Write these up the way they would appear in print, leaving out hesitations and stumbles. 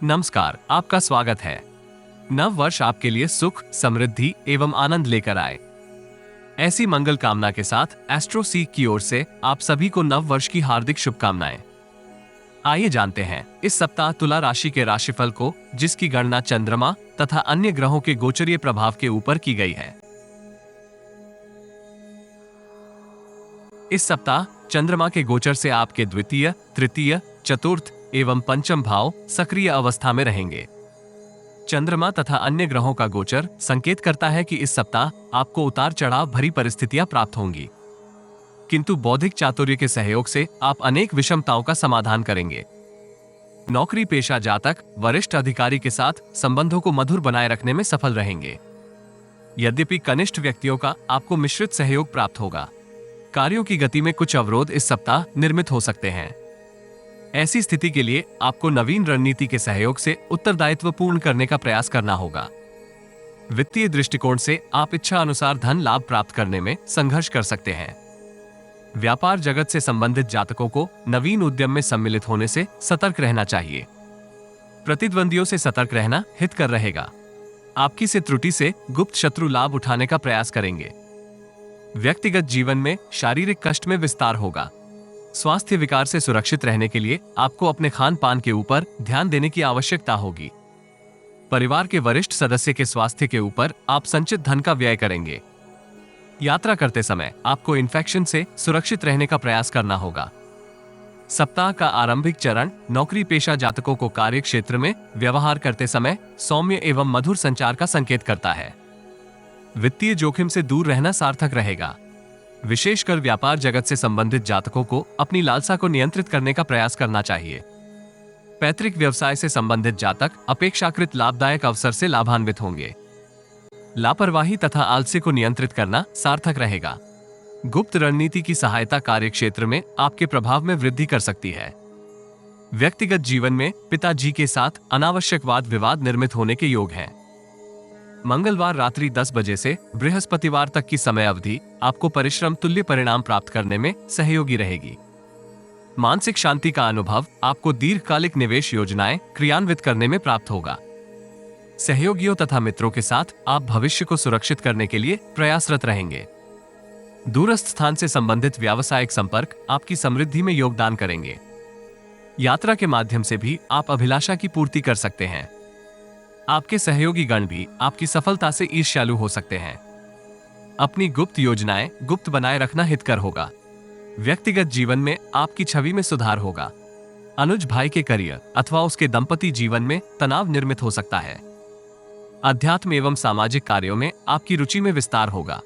नमस्कार, आपका स्वागत है। नव वर्ष आपके लिए सुख, समृद्धि एवं आनंद लेकर आए। ऐसी मंगल कामना के साथ एस्ट्रो सीक की ओर से आप सभी को नव वर्ष की हार्दिक शुभकामनाएं। आइए जानते हैं इस सप्ताह तुला राशि के राशिफल को, जिसकी गणना चंद्रमा तथा अन्य ग्रहों के गोचरीय प्रभाव के ऊपर की गई है। इस सप्ताह चंद्रमा के गोचर से आपके द्वितीय, तृतीय, चतुर्थ एवं पंचम भाव सक्रिय अवस्था में रहेंगे। चंद्रमा तथा अन्य ग्रहों का गोचर संकेत करता है कि इस सप्ताह आपको उतार चढ़ाव भरी परिस्थितियां प्राप्त होंगी, किंतु बौद्धिक चातुर्य के सहयोग से आप अनेक विषमताओं का समाधान करेंगे। नौकरी पेशा जातक वरिष्ठ अधिकारी के साथ संबंधों को मधुर बनाए रखने में सफल रहेंगे। यद्यपि कनिष्ठ व्यक्तियों का आपको मिश्रित सहयोग प्राप्त होगा। कार्यों की गति में कुछ अवरोध इस सप्ताह निर्मित हो सकते हैं। ऐसी स्थिति के लिए आपको नवीन रणनीति के सहयोग से उत्तरदायित्व पूर्ण करने का प्रयास करना होगा। वित्तीय दृष्टिकोण से आप इच्छा अनुसार धन लाभ प्राप्त करने में संघर्ष कर सकते हैं। व्यापार जगत से संबंधित जातकों को नवीन उद्यम में सम्मिलित होने से सतर्क रहना चाहिए। प्रतिद्वंदियों से सतर्क रहना हितकर रहेगा। आपकी से त्रुटि से गुप्त शत्रु लाभ उठाने का प्रयास करेंगे। व्यक्तिगत जीवन में शारीरिक कष्ट में विस्तार होगा। स्वास्थ्य विकार से सुरक्षित रहने के लिए आपको अपने खान पान के ऊपर ध्यान देने की आवश्यकता होगी। परिवार के वरिष्ठ सदस्य के स्वास्थ्य के ऊपर आप संचित धन का व्यय करेंगे। यात्रा करते समय आपको इन्फेक्शन से सुरक्षित रहने का प्रयास करना होगा। सप्ताह का आरंभिक चरण नौकरी पेशा जातकों को कार्य क्षेत्र में व्यवहार करते समय सौम्य एवं मधुर संचार का संकेत करता है। वित्तीय जोखिम से दूर रहना सार्थक रहेगा। विशेषकर व्यापार जगत से संबंधित जातकों को अपनी लालसा को नियंत्रित करने का प्रयास करना चाहिए। पैतृक व्यवसाय से संबंधित जातक अपेक्षाकृत लाभदायक अवसर से लाभान्वित होंगे। लापरवाही तथा आलस्य को नियंत्रित करना सार्थक रहेगा। गुप्त रणनीति की सहायता कार्य क्षेत्र में आपके प्रभाव में वृद्धि कर सकती है। व्यक्तिगत जीवन में पिताजी के साथ अनावश्यक वाद विवाद निर्मित होने के योग हैं। मंगलवार रात्रि 10 बजे से बृहस्पतिवार तक की समय अवधि आपको परिश्रम तुल्य परिणाम प्राप्त करने में सहयोगी रहेगी। मानसिक शांति का अनुभव आपको दीर्घकालिक निवेश योजनाएं क्रियान्वित करने में प्राप्त होगा। सहयोगियों तथा मित्रों के साथ आप भविष्य को सुरक्षित करने के लिए प्रयासरत रहेंगे। दूरस्थ स्थान से संबंधित व्यावसायिक संपर्क आपकी समृद्धि में योगदान करेंगे। यात्रा के माध्यम से भी आप अभिलाषा की पूर्ति कर सकते हैं। आपके सहयोगी गण भी आपकी सफलता से ईर्ष्यालु हो सकते हैं। अपनी गुप्त योजनाएं गुप्त बनाए रखना हितकर होगा। व्यक्तिगत जीवन में आपकी छवि में सुधार होगा। अनुज भाई के करियर अथवा उसके दंपति जीवन में तनाव निर्मित हो सकता है। अध्यात्म एवं सामाजिक कार्यों में आपकी रुचि में विस्तार होगा।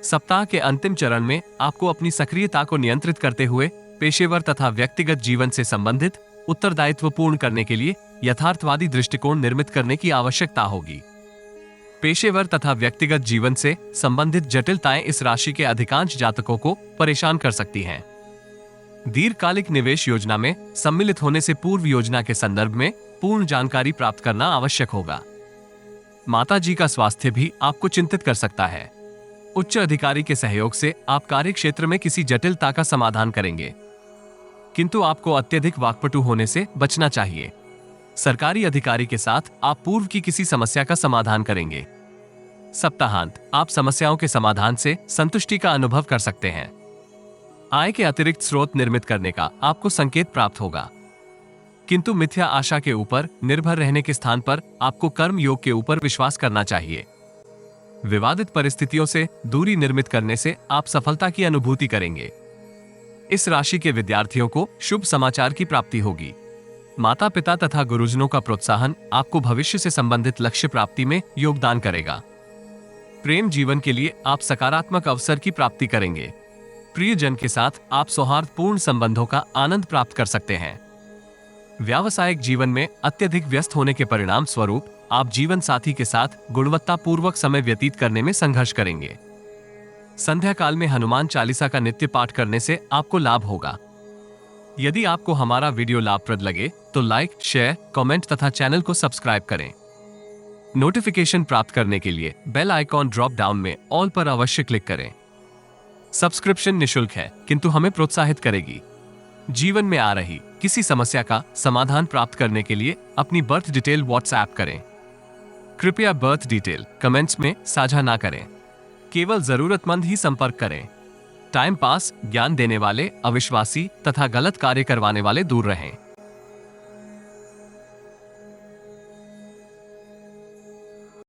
सप्ताह के अंतिम चरण में आपको अपनी सक्रियता को नियंत्रित करते हुए पेशेवर तथा व्यक्तिगत जीवन से संबंधित उत्तरदायित्व पूर्ण करने के लिए यथार्थवादी दृष्टिकोण निर्मित करने की आवश्यकता होगी। पेशेवर तथा व्यक्तिगत जीवन से संबंधित जटिलताएं इस राशि के अधिकांश जातकों को परेशान कर सकती हैं। दीर्घकालिक निवेश योजना में सम्मिलित होने से पूर्व योजना के संदर्भ में पूर्ण जानकारी प्राप्त करना आवश्यक होगा। माताजी का स्वास्थ्य भी आपको चिंतित कर सकता है। उच्च अधिकारी के सहयोग से आप कार्य क्षेत्र में किसी जटिलता का समाधान करेंगे, किंतु आपको अत्यधिक वाक्पटु होने से बचना चाहिए। सरकारी अधिकारी के साथ आप पूर्व की किसी समस्या का समाधान करेंगे। सप्ताहांत आप समस्याओं के समाधान से संतुष्टि का अनुभव कर सकते हैं। आय के अतिरिक्त स्रोत निर्मित करने का आपको संकेत प्राप्त होगा, किंतु मिथ्या आशा के ऊपर निर्भर रहने के स्थान पर आपको कर्म योग के ऊपर विश्वास करना चाहिए। विवादित परिस्थितियों से दूरी निर्मित करने से आप सफलता की अनुभूति करेंगे। इस राशि के विद्यार्थियों को शुभ समाचार की प्राप्ति होगी। माता पिता तथा गुरुजनों का प्रोत्साहन आपको भविष्य से संबंधित लक्ष्य प्राप्ति में योगदान करेगा। प्रेम जीवन के लिए आप सकारात्मक अवसर की प्राप्ति करेंगे। प्रियजन के साथ आप सौहार्दपूर्ण संबंधों का आनंद प्राप्त कर सकते हैं। व्यावसायिक जीवन में अत्यधिक व्यस्त होने के परिणाम स्वरूप आप जीवन साथी के साथ गुणवत्तापूर्वक समय व्यतीत करने में संघर्ष करेंगे। संध्या काल में हनुमान चालीसा का नित्य पाठ करने से आपको लाभ होगा। यदि आपको हमारा वीडियो लाभप्रद लगे तो लाइक, शेयर, कमेंट तथा चैनल को सब्सक्राइब करें। नोटिफिकेशन प्राप्त करने के लिए बेल आइकॉन ड्रॉप डाउन में ऑल पर अवश्य क्लिक करें। सब्सक्रिप्शन निशुल्क है, किंतु हमें प्रोत्साहित करेगी। जीवन में आ रही किसी समस्या का समाधान प्राप्त करने के लिए अपनी बर्थ डिटेल व्हाट्सएप करें। कृपया बर्थ डिटेल कमेंट्स में साझा ना करें। केवल जरूरतमंद ही संपर्क करें। टाइम पास, ज्ञान देने वाले, अविश्वासी तथा गलत कार्य करवाने वाले दूर रहें।